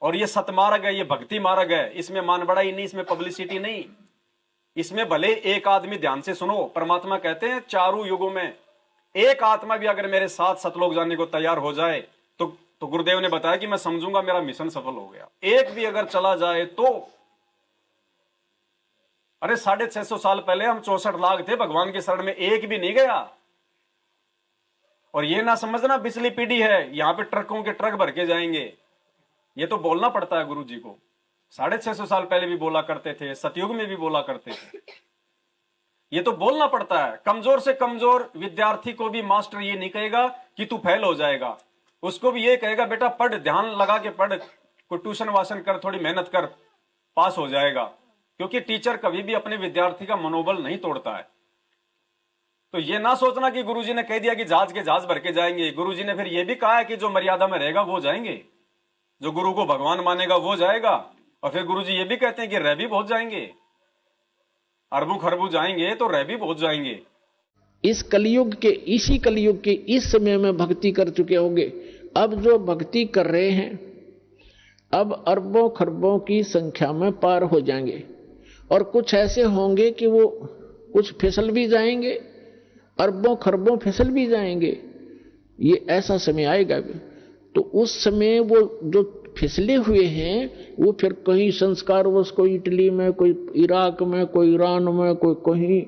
और ये सतमार्ग है, ये भक्ति मार्ग है, इसमें मान बढ़ाई नहीं, इसमें पब्लिसिटी नहीं। इसमें भले एक आदमी, ध्यान से सुनो, परमात्मा कहते हैं चारों युगों में एक आत्मा भी अगर मेरे साथ सतलोक जाने को तैयार हो जाए तो गुरुदेव ने बताया कि मैं समझूंगा मेरा मिशन सफल हो गया। एक भी अगर चला जाए तो, अरे 650 साल पहले हम 64 लाख थे भगवान के शरण में, एक भी नहीं गया। और ये ना समझना पिछली पीढ़ी है, यहां पे ट्रकों के ट्रक भर के जाएंगे। ये तो बोलना पड़ता है गुरु जी को। 650 साल पहले भी बोला करते थे, सतयुग में भी बोला करते थे। ये तो बोलना पड़ता है। कमजोर से कमजोर विद्यार्थी को भी मास्टर ये नहीं कहेगा कि तू फेल हो जाएगा, उसको भी ये कहेगा बेटा पढ़, ध्यान लगा के पढ़, कोई ट्यूशन वाशन कर, थोड़ी मेहनत कर, पास हो जाएगा। क्योंकि टीचर कभी भी अपने विद्यार्थी का मनोबल नहीं तोड़ता है। तो ये ना सोचना कि गुरुजी ने कह दिया कि जहाज के जहाज भर के जाएंगे। गुरुजी ने फिर ये भी कहा है कि जो मर्यादा में रहेगा वो जाएंगे, जो गुरु को भगवान मानेगा वो जाएगा। और फिर गुरुजी ये भी कहते हैं कि रह भी बहुत जाएंगे, अरबों खरबों जाएंगे तो रह भी बहुत जाएंगे। इस कलयुग के, इसी कलयुग के इस समय में भक्ति कर चुके होंगे। अब जो भक्ति कर रहे हैं अब अरबों खरबों की संख्या में पार हो जाएंगे। और कुछ ऐसे होंगे कि वो कुछ फिसल भी जाएंगे, अरबों खरबों फिसल भी जाएंगे। ये ऐसा समय आएगा भी। तो उस समय वो जो फिसले हुए हैं वो फिर कहीं संस्कारवश, कोई इटली में, कोई इराक में, कोई ईरान में, कोई कहीं,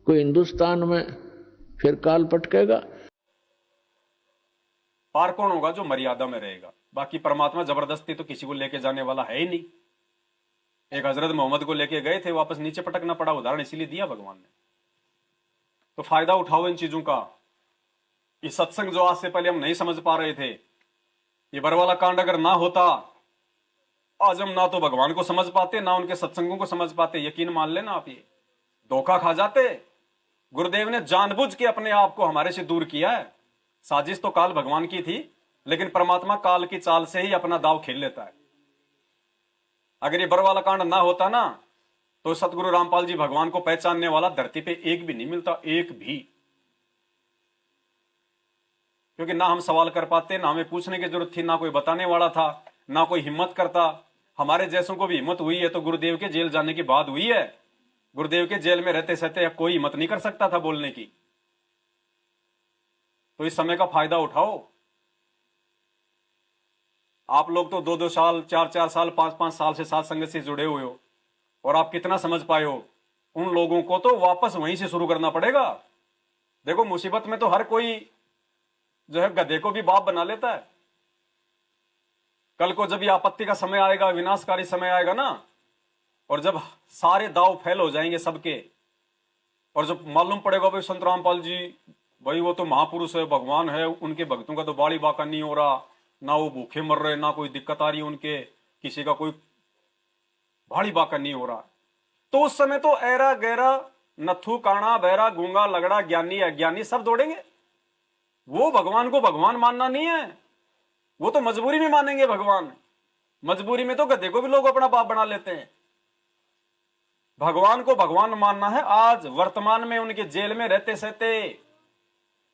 कोई हिंदुस्तान में, फिर काल पटकेगा। पार कौन होगा? जो मर्यादा में रहेगा। बाकी परमात्मा जबरदस्ती तो किसी को लेके जाने वाला है ही नहीं। एक हजरत मोहम्मद को लेके गए थे, वापस नीचे पटकना पड़ा। उदाहरण इसीलिए दिया भगवान ने। तो फायदा उठाओ इन चीजों का। ये सत्संग जो आज से पहले हम नहीं समझ पा रहे थे, ये बरवाला कांड अगर ना होता, आज हम ना तो भगवान को समझ पाते, ना उनके सत्संगों को समझ पाते। यकीन मान लेना आप, ये धोखा खा जाते। गुरुदेव ने जानबूझ के अपने आप को हमारे से दूर किया है। साजिश तो काल भगवान की थी, लेकिन परमात्मा काल की चाल से ही अपना दाव खेल लेता है। अगर ये बरवाला कांड ना होता ना, तो सतगुरु रामपाल जी भगवान को पहचानने वाला धरती पे एक भी नहीं मिलता, एक भी। क्योंकि ना हम सवाल कर पाते, ना हमें पूछने की जरूरत थी, ना कोई बताने वाला था, ना कोई हिम्मत करता। हमारे जैसों को भी हिम्मत हुई है तो गुरुदेव के जेल जाने के बाद हुई है। गुरुदेव के जेल में रहते सहते कोई हिम्मत नहीं कर सकता था बोलने की। तो इस समय का फायदा उठाओ। आप लोग तो 2-2 साल, 4-4 साल, 5-5 साल से साथ संगत से जुड़े हुए हो, और आप कितना समझ पाए हो। उन लोगों को तो वापस वहीं से शुरू करना पड़ेगा। देखो, मुसीबत में तो हर कोई जो है गधे को भी बाप बना लेता है। कल को जब ये आपत्ति का समय आएगा, विनाशकारी समय आएगा ना, और जब सारे दाव फेल हो जाएंगे सबके, और जब मालूम पड़ेगा भाई संत रामपाल जी, भाई वो तो महापुरुष है, भगवान है, उनके भक्तों का तो बाड़ी बाका नहीं हो रहा, ना वो भूखे मर रहे, ना कोई दिक्कत आ रही है उनके, किसी का कोई बाड़ी बाका नहीं हो रहा, तो उस समय तो ऐरा गैरा, नथु काना, बहरा, गूंगा, लगड़ा, ज्ञानी अज्ञानी सब दौड़ेंगे। वो भगवान को भगवान मानना नहीं है, वो तो मजबूरी में मानेंगे भगवान। मजबूरी में तो गधे को भी लोग अपना बाप बना लेते हैं। भगवान को भगवान मानना है। आज वर्तमान में उनके जेल में रहते सहते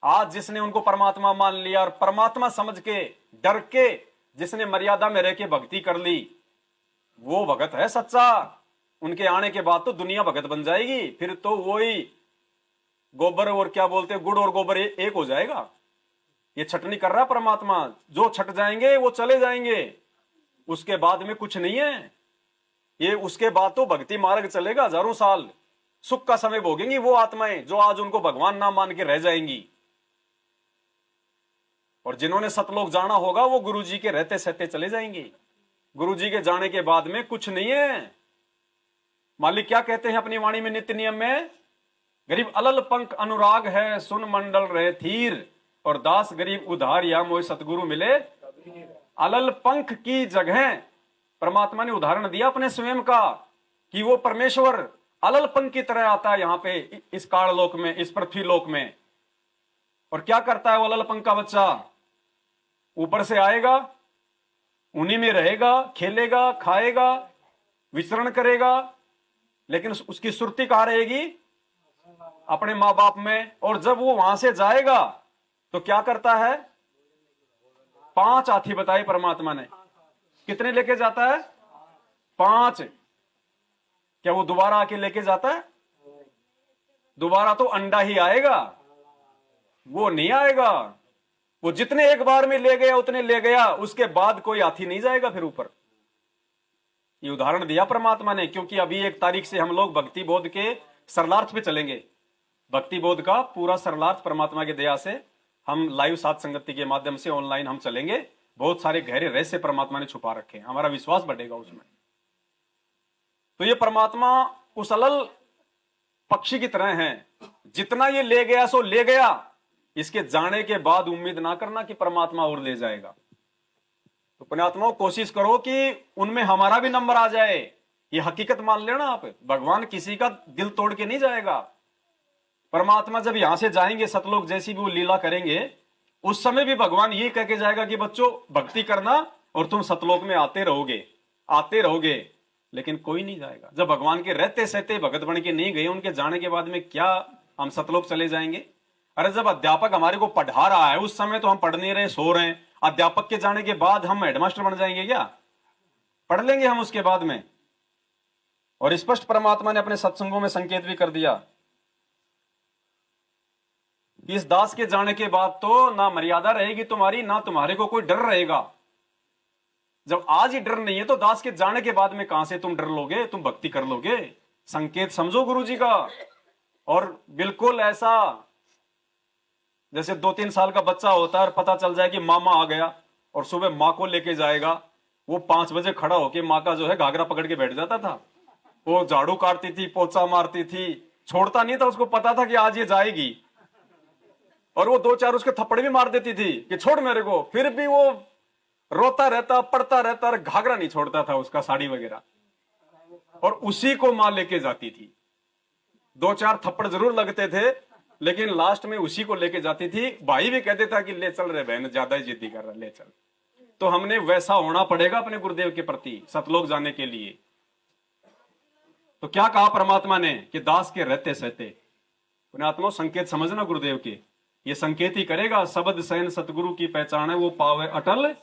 आज जिसने उनको परमात्मा मान लिया और परमात्मा समझ के, डर के, जिसने मर्यादा में रह के भक्ति कर ली, वो भगत है सच्चा। उनके आने के बाद तो दुनिया भगत बन जाएगी। फिर तो वही गोबर और क्या बोलते हैं, गुड़ और गोबर एक हो जाएगा। ये छटनी कर रहा परमात्मा। जो छट जाएंगे वो चले जाएंगे, उसके बाद में कुछ नहीं है। ये उसके बाद तो भक्ति मार्ग चलेगा हजारों साल। सुख का समय भोगेंगी वो आत्माएं जो आज उनको भगवान ना मान के रह जाएंगी। और जिन्होंने सतलोक जाना होगा वो गुरुजी के रहते सहते चले जाएंगे। गुरुजी के जाने के बाद में कुछ नहीं है। मालिक क्या कहते हैं अपनी वाणी में नित्य नियम में? गरीब अलल पंख अनुराग है, सुन मंडल रहे थीर, और दास गरीब उधार या मोय सतगुरु मिले। अलल पंख की जगह परमात्मा ने उदाहरण दिया अपने स्वयं का कि वो परमेश्वर अलल पंख की तरह आता है यहाँ पे, इस काल लोक में, इस पृथ्वी लोक में। और क्या करता है वो अलल पंख का बच्चा? ऊपर से आएगा, उन्हीं में रहेगा, खेलेगा, खाएगा, विचरण करेगा, लेकिन उसकी सुरती कहां रहेगी? अपने मां बाप में। और जब वो वहां से जाएगा तो क्या करता है? 5 हाथी बताए परमात्मा ने। कितने लेके जाता है? 5। क्या वो दोबारा आके लेके जाता है? दोबारा तो अंडा ही आएगा, वो नहीं आएगा। वो जितने एक बार में ले गया उतने ले गया, उसके बाद कोई हाथी नहीं जाएगा फिर ऊपर। ये उदाहरण दिया परमात्मा ने, क्योंकि अभी 1 तारीख से हम लोग भक्ति बोध के सरलार्थ पे चलेंगे। भक्ति बोध का पूरा सरलार्थ परमात्मा की दया से हम लाइव साथ संगति के माध्यम से ऑनलाइन हम चलेंगे। बहुत सारे गहरे रहस्य परमात्मा ने छुपा रखे हैं, हमारा विश्वास बढ़ेगा उसमें। तो ये परमात्मा उस अलल पक्षी की तरह है, जितना ये ले गया सो ले गया। इसके जाने के बाद उम्मीद ना करना कि परमात्मा और ले जाएगा। तो पुण्यात्माओं, कोशिश करो कि उनमें हमारा भी नंबर आ जाए। ये हकीकत मान लेना आप, भगवान किसी का दिल तोड़ के नहीं जाएगा। परमात्मा जब यहां से जाएंगे, सतलोक जैसी भी वो लीला करेंगे, उस समय भी भगवान ये कह के जाएगा कि बच्चों भक्ति करना और तुम सतलोक में आते रहोगे। लेकिन कोई नहीं जाएगा। जब भगवान के रहते सहते भगत बन के नहीं गए, उनके जाने के बाद में क्या हम सतलोक चले जाएंगे? अरे जब अध्यापक हमारे को पढ़ा रहा है उस समय तो हम पढ़ नहीं रहे, सो रहे हैं। अध्यापक के जाने के बाद हम हेडमास्टर बन जाएंगे क्या? पढ़ लेंगे हम उसके बाद में। और स्पष्ट परमात्मा ने अपने सत्संगों में संकेत भी कर दिया कि इस दास के जाने के बाद तो ना मर्यादा रहेगी तुम्हारी, ना तुम्हारे को कोई डर रहेगा। जब आज ही डर नहीं है तो दास के जाने के बाद में कहां से तुम डर लोगे, तुम भक्ति कर लोगे? संकेत समझो गुरु जी का। और बिल्कुल ऐसा जैसे 2-3 साल का बच्चा होता है और पता चल जाए कि मामा आ गया और सुबह माँ को लेके जाएगा, वो 5 बजे खड़ा होके माँ का जो है घाघरा पकड़ के बैठ जाता था। वो झाड़ू काटती थी, पोछा मारती थी, छोड़ता नहीं था। उसको पता था कि आज ये जाएगी, और वो 2-4 उसके थप्पड़ भी मार देती थी कि छोड़ मेरे को। फिर भी वो रोता रहता, पड़ता रहता, और घाघरा नहीं छोड़ता था उसका, साड़ी वगैरह। और उसी को मां लेके जाती थी। 2-4 थप्पड़ जरूर लगते थे, लेकिन लास्ट में उसी को लेके जाती थी। भाई भी कहते था कि ले चल रे बहन, ज्यादा ही जिद्दी कर रहा, ले चल। तो हमने वैसा होना पड़ेगा अपने गुरुदेव के प्रति सतलोक जाने के लिए। तो क्या कहा परमात्मा ने कि दास के रहते सहते। पुण्यात्मा, संकेत समझना गुरुदेव के, ये संकेत ही करेगा। शब्द सैन सतगुरु की पहचान है, वो पावे अटल।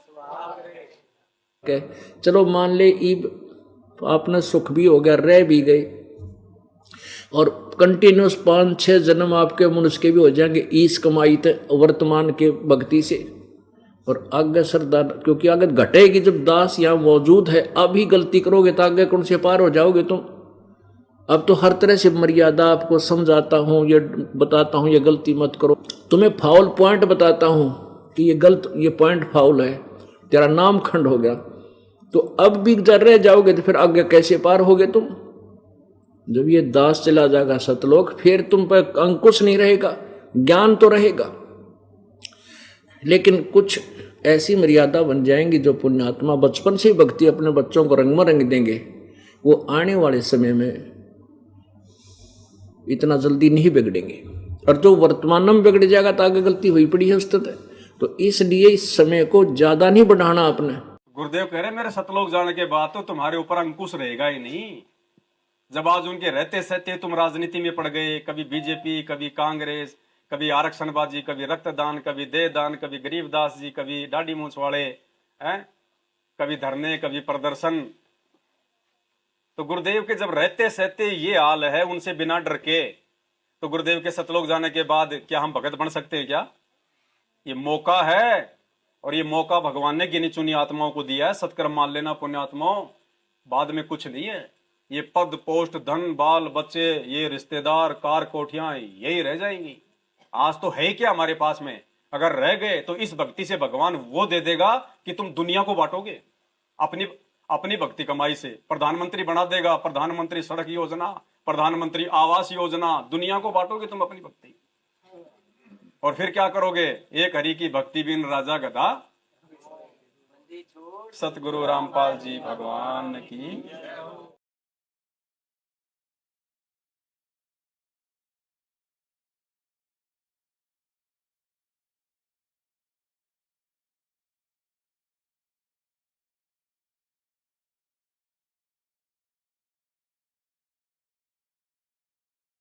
चलो मान ले ईब आपने सुख भी हो गया, रह भी गए, और कंटिन्यूस 5-6 जन्म आपके मनुष्य के भी हो जाएंगे इस कमाई तक वर्तमान के भक्ति से। और आगे सरदार, क्योंकि आगे घटेगी जब दास यहाँ मौजूद है। अभी गलती करोगे तो आगे कौन से पार हो जाओगे तुम। अब तो हर तरह से मर्यादा आपको समझाता हूँ, ये बताता हूँ ये गलती मत करो, तुम्हें फाउल पॉइंट बताता हूँ कि ये पॉइंट फाउल है, तेरा नाम खंड हो गया। तो अब भी जब रह जाओगे तो फिर आगे कैसे पार होगे तुम? जब ये दास चला जाएगा सतलोक, फिर तुम पर अंकुश नहीं रहेगा, ज्ञान तो रहेगा, लेकिन कुछ ऐसी मर्यादा बन जाएंगी जो पुण्यात्मा बचपन से ही भक्ति अपने बच्चों को रंग में रंग देंगे। वो आने वाले समय में इतना जल्दी नहीं बिगड़ेंगे। और जो वर्तमान में बिगड़ जाएगा तो आगे गलती हुई पड़ी है उस तक। तो इसलिए इस समय को ज्यादा नहीं बढ़ाना आपने। गुरुदेव कह रहे मेरे सतलोक जाने के बाद तो तुम्हारे ऊपर अंकुश रहेगा ही नहीं। जब आज उनके रहते सहते तुम राजनीति में पड़ गए, कभी बीजेपी, कभी कांग्रेस, कभी आरक्षणबाजी, कभी रक्तदान, कभी देहदान, कभी गरीबदास जी, कभी दाढ़ी मूंछ वाले हैं, कभी धरने, कभी प्रदर्शन। तो गुरुदेव के जब रहते सहते ये हाल है, उनसे बिना डर के, तो गुरुदेव के सतलोक जाने के बाद क्या हम भगत बन सकते हैं क्या? ये मौका है, और ये मौका भगवान ने गिनी चुनी आत्माओं को दिया है। सत्कर्म मान लेना पुण्यात्माओं, बाद में कुछ नहीं है। ये पद, पोस्ट, धन, बाल बच्चे, ये रिश्तेदार, कार, कोठियां, यही रह जाएंगी। आज तो है क्या हमारे पास में? अगर रह गए तो इस भक्ति से भगवान वो दे देगा कि तुम दुनिया को बांटोगे। अपनी भक्ति कमाई से प्रधानमंत्री बना देगा, प्रधानमंत्री सड़क योजना, प्रधानमंत्री आवास योजना, दुनिया को बांटोगे तुम अपनी भक्ति। और फिर क्या करोगे? एक हरि की भक्ति बिन राजा गधा। सतगुरु रामपाल जी भगवान की।